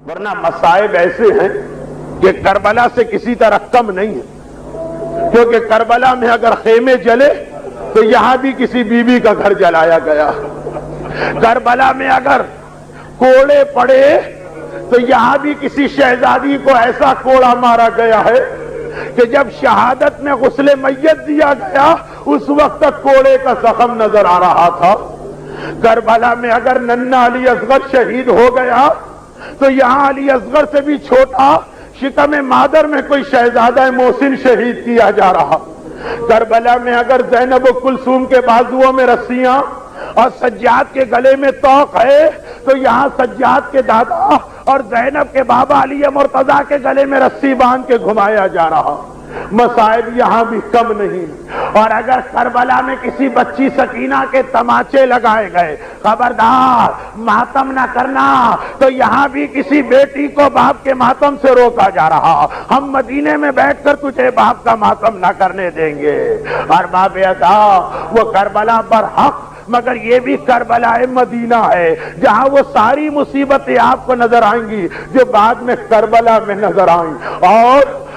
ورنہ مصائب ایسے ہیں کہ کربلا سے کسی طرح کم نہیں ہے، کیونکہ کربلا میں اگر خیمے جلے تو یہاں بھی کسی بیوی کا گھر جلایا گیا، کربلا میں اگر کوڑے پڑے تو یہاں بھی کسی شہزادی کو ایسا کوڑا مارا گیا ہے کہ جب شہادت میں غسل میت دیا گیا اس وقت تک کوڑے کا زخم نظر آ رہا تھا۔ کربلا میں اگر ننھا علی اصغر شہید ہو گیا تو یہاں علی اصغر سے بھی چھوٹا شکم مادر میں کوئی شہزادہ محسن شہید کیا جا رہا۔ کربلا میں اگر زینب و کلثوم کے بازوؤں میں رسیاں اور سجاد کے گلے میں طوق ہے تو یہاں سجاد کے دادا اور زینب کے بابا علی مرتضیٰ کے گلے میں رسی باندھ کے گھمایا جا رہا۔ مصائب یہاں بھی کم نہیں، اور اگر کربلا میں کسی بچی سکینہ کے تماچے لگائے گئے، خبردار ماتم نہ کرنا، تو یہاں بھی کسی بیٹی کو باپ کے ماتم سے روکا جا رہا۔ ہم مدینے میں بیٹھ کر تجھے باپ کا ماتم نہ کرنے دیں گے۔ اور باب ادا وہ کربلا برحق، مگر یہ بھی کربلا مدینہ ہے جہاں وہ ساری مصیبتیں آپ کو نظر آئیں گی جو بعد میں کربلا میں نظر آئیں۔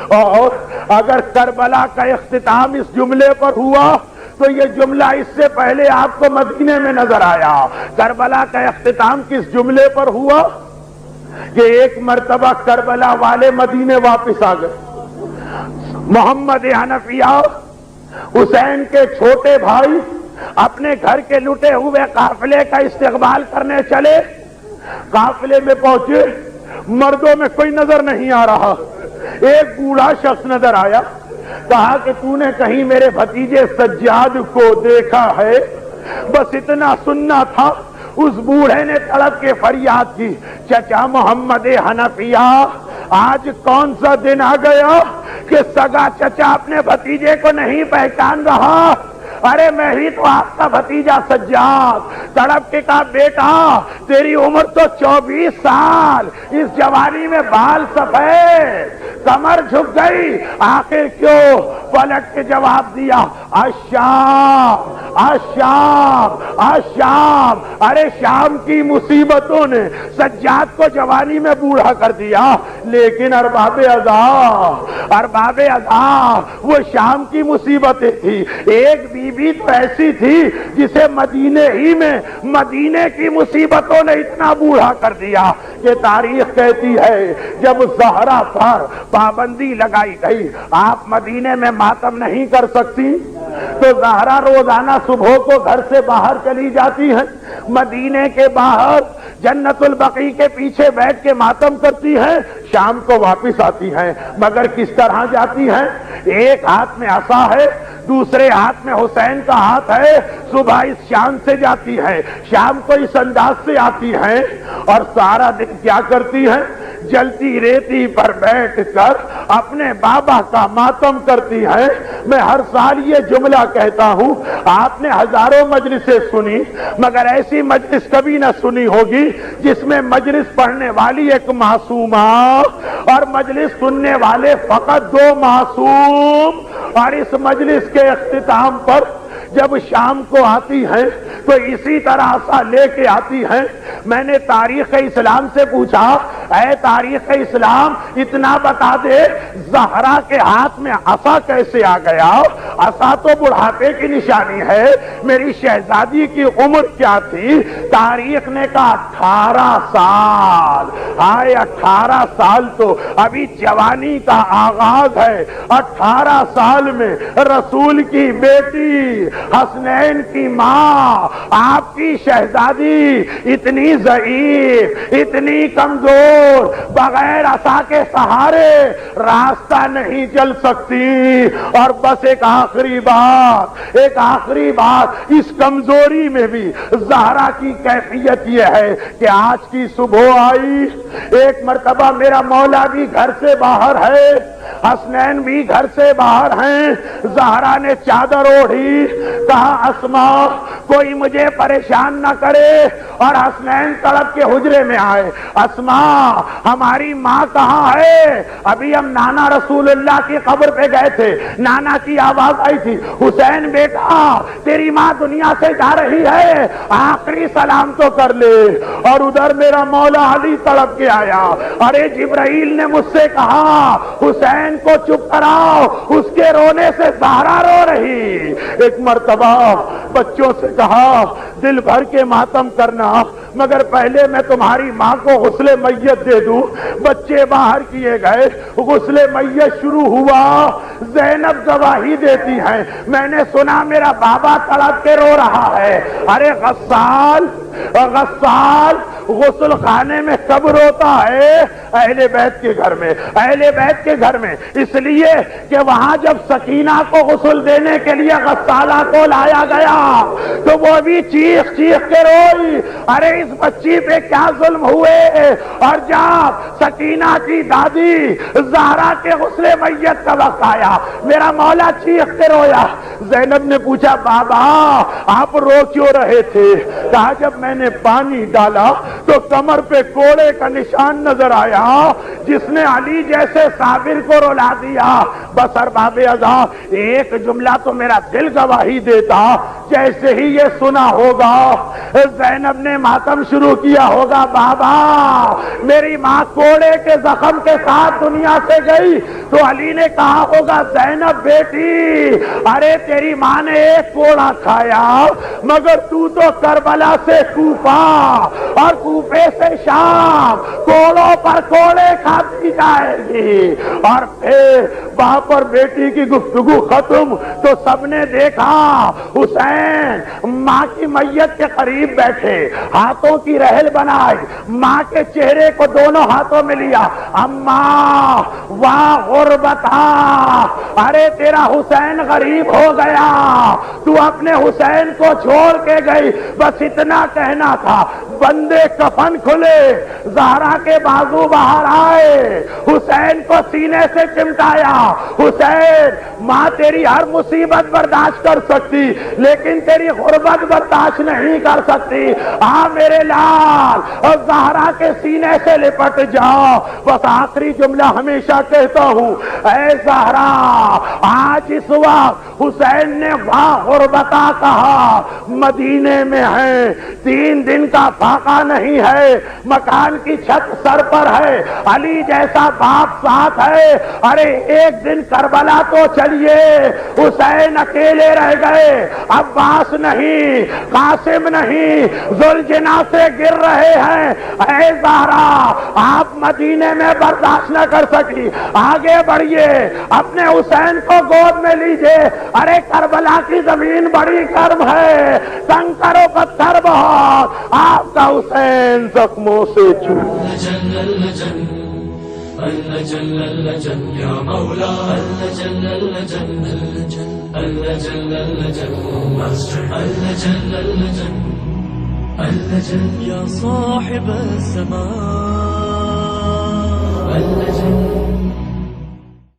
اور اگر کربلا کا اختتام اس جملے پر ہوا تو یہ جملہ اس سے پہلے آپ کو مدینے میں نظر آیا۔ کربلا کا اختتام کس جملے پر ہوا کہ ایک مرتبہ کربلا والے مدینے واپس آ گئے۔ محمد حنفیہ حسین کے چھوٹے بھائی اپنے گھر کے لٹے ہوئے قافلے کا استقبال کرنے چلے، قافلے میں پہنچے، مردوں میں کوئی نظر نہیں آ رہا، ایک بوڑھا شخص نظر آیا، کہا کہ تو نے کہیں میرے بھتیجے سجاد کو دیکھا ہے؟ بس اتنا سننا تھا۔ اس بوڑھے نے تڑپ کے فریاد کی، چچا محمد حنفیہ آج کون سا دن آ گیا کہ سگا چچا اپنے بھتیجے کو نہیں پہچان رہا؟ ارے میں ہی تو آپ کا بھتیجا سجاد۔ تڑپ کے کہا بیٹا تیری عمر تو 24 سال، اس جوانی میں بال سفید، کمر جھک گئی، آخر کیوں؟ پلٹ کے جواب دیا، الشام الشام الشام۔ ارے شام کی مصیبتوں نے سجاد کو جوانی میں بوڑھا کر دیا، لیکن ارباب اذا وہ شام کی مصیبتیں تھی۔ ایک بیوی تو ایسی تھی جسے مدینے ہی میں مدینے کی مصیبتوں نے اتنا بوڑھا کر دیا کہ تاریخ کہتی ہے جب زہرا پر پابندی لگائی گئی آپ مدینے میں ماتم نہیں کر سکتی تو زہرا روزانہ صبح کو گھر سے باہر چلی جاتی ہیں، مدینے کے باہر جنت البقیع کے پیچھے بیٹھ کے ماتم کرتی ہیں، شام کو واپس آتی ہیں، مگر کس طرح جاتی ہیں؟ ایک ہاتھ میں عصا ہے، دوسرے ہاتھ میں حسین کا ہاتھ ہے، صبح اس شان سے جاتی ہے، شام کو اس انداز سے آتی ہیں، اور سارا دن کیا کرتی ہیں؟ جلتی ریتی پر بیٹھ کر اپنے بابا کا ماتم کرتی ہیں۔ میں ہر سال یہ جملہ کہتا ہوں، آپ نے ہزاروں مجلسیں سنی مگر ایسی مجلس کبھی نہ سنی ہوگی جس میں مجلس پڑھنے والی ایک معصومہ اور مجلس سننے والے فقط 2 معصوم، اور اس مجلس کے اختتام پر جب شام کو آتی ہیں تو اسی طرح عصا لے کے آتی ہیں۔ میں نے تاریخ اسلام سے پوچھا، اے تاریخ اسلام اتنا بتا دے زہرا کے ہاتھ میں عصا کیسے آ گیا؟ عصا تو بڑھاپے کی نشانی ہے، میری شہزادی کی عمر کیا تھی؟ تاریخ نے کہا 18 سال۔ آئے 18 سال تو ابھی جوانی کا آغاز ہے، 18 سال میں رسول کی بیٹی حسنین کی ماں آپ کی شہزادی اتنی ضعیف، اتنی کمزور، بغیر عصا کے سہارے راستہ نہیں چل سکتی۔ اور بس ایک آخری بات، اس کمزوری میں بھی زہرا کی کیفیت یہ ہے کہ آج کی صبح آئی، ایک مرتبہ میرا مولا بھی گھر سے باہر ہے، حسنین بھی گھر سے باہر ہیں، زہرا نے چادر اوڑھی، کہا اسماء کوئی مجھے پریشان نہ کرے، اور حسنین تڑپ کے حجرے میں آئے، اسماء ہماری ماں کہاں ہے؟ ابھی ہم نانا رسول اللہ کی قبر پہ گئے تھے، نانا کی آواز آئی تھی، حسین بیٹا تیری ماں دنیا سے جا رہی ہے، آخری سلام تو کر لے۔ اور ادھر میرا مولا علی تڑپ کے آیا. ارے جبرائیل نے مجھ سے کہا حسین کو چپ کراؤ, اس کے رونے سے زہرا رو رہی. ایک مرتبہ بچوں سے کہا دل بھر کے ماتم کرنا, مگر پہلے میں تمہاری ماں کو غسل میت دے دوں. بچے باہر کیے گئے, غسل میت شروع ہوا. زینب گواہی دیتی ہیں میں نے سنا میرا بابا تڑپ کے رو رہا ہے. ارے غسال غسل خانے میں کب روتا ہے؟ اہل بیت کے گھر میں, اہل بیت کے گھر میں, اس لیے کہ وہاں جب سکینہ کو غسل دینے کے لیے غسالہ کو لایا گیا تو وہ بھی چیخ چیخ کے روئی. ارے اس بچی پہ کیا ظلم ہوئے. اور جب سکینہ کی دادی زہرا کے غسل میت کا وقت آیا میرا مولا چیخ کے رویا. زینب نے پوچھا بابا آپ رو کیوں رہے تھے؟ کہا جب میں نے پانی ڈالا تو کمر پہ کوڑے کا نشان نظر آیا جس نے علی جیسے صابر کو رلا دیا. بس ارباب عذاب ایک جملہ تو میرا دل گواہی دیتا, جیسے ہی یہ سنا ہوگا زینب نے ماتم شروع کیا ہوگا بابا میری ماں کوڑے کے زخم کے ساتھ دنیا سے گئی. تو علی نے کہا ہوگا زینب بیٹی ارے تیری ماں نے ایک کوڑا کھایا مگر تو کربلا سے کوفہ اور کوفے سے شام کوڑوں پر کوڑے کھاتی جائے گی. اور پھر وہاں پر بیٹی کی گفتگو ختم تو سب نے دیکھا حسین ماں کی میت کے قریب بیٹھے, ہاتھوں کی رحل بنائی, ماں کے چہرے کو دونوں ہاتھوں میں لیا. اماں واہ غربتا, ارے تیرا حسین غریب ہو گیا, تو اپنے حسین کو چھوڑ کے گئی. بس اتنا کہنا تھا, بندے کفن کھلے, زہرا کے بازو باہر آئے, حسین کو سینے سے چمٹایا. حسین ماں تیری ہر مصیبت برداشت کر سکتی لیکن تیری غربت برداشت نہیں کر سکتی. میرے لال اور زہرا کے سینے سے لپٹ جاؤ. بس آخری جملہ ہمیشہ کہتا ہوں, اے زہرا آج اس وقت حسین نے واہ غربتا کہا, مدینے میں ہے, 3 دن کا فاقہ نہیں ہے, مکان کی چھت سر پر ہے, علی جیسا باپ ساتھ ہے. ارے ایک دن کربلا تو چلیے, حسین اکیلے رہ گئے, عباس نہیں, قاسم نہیں, ذوالجناح سے گر رہے ہیں. اے زہرا آپ مدینے میں برداشت نہ کر سکی, آگے بڑھیے, اپنے حسین کو گود میں لیجئے. ارے کربلا کی زمین بڑی گرم ہے, کنکر و پتھر بہت, آپ کا حسین زخموں سے یا مولا یا صاحب السماء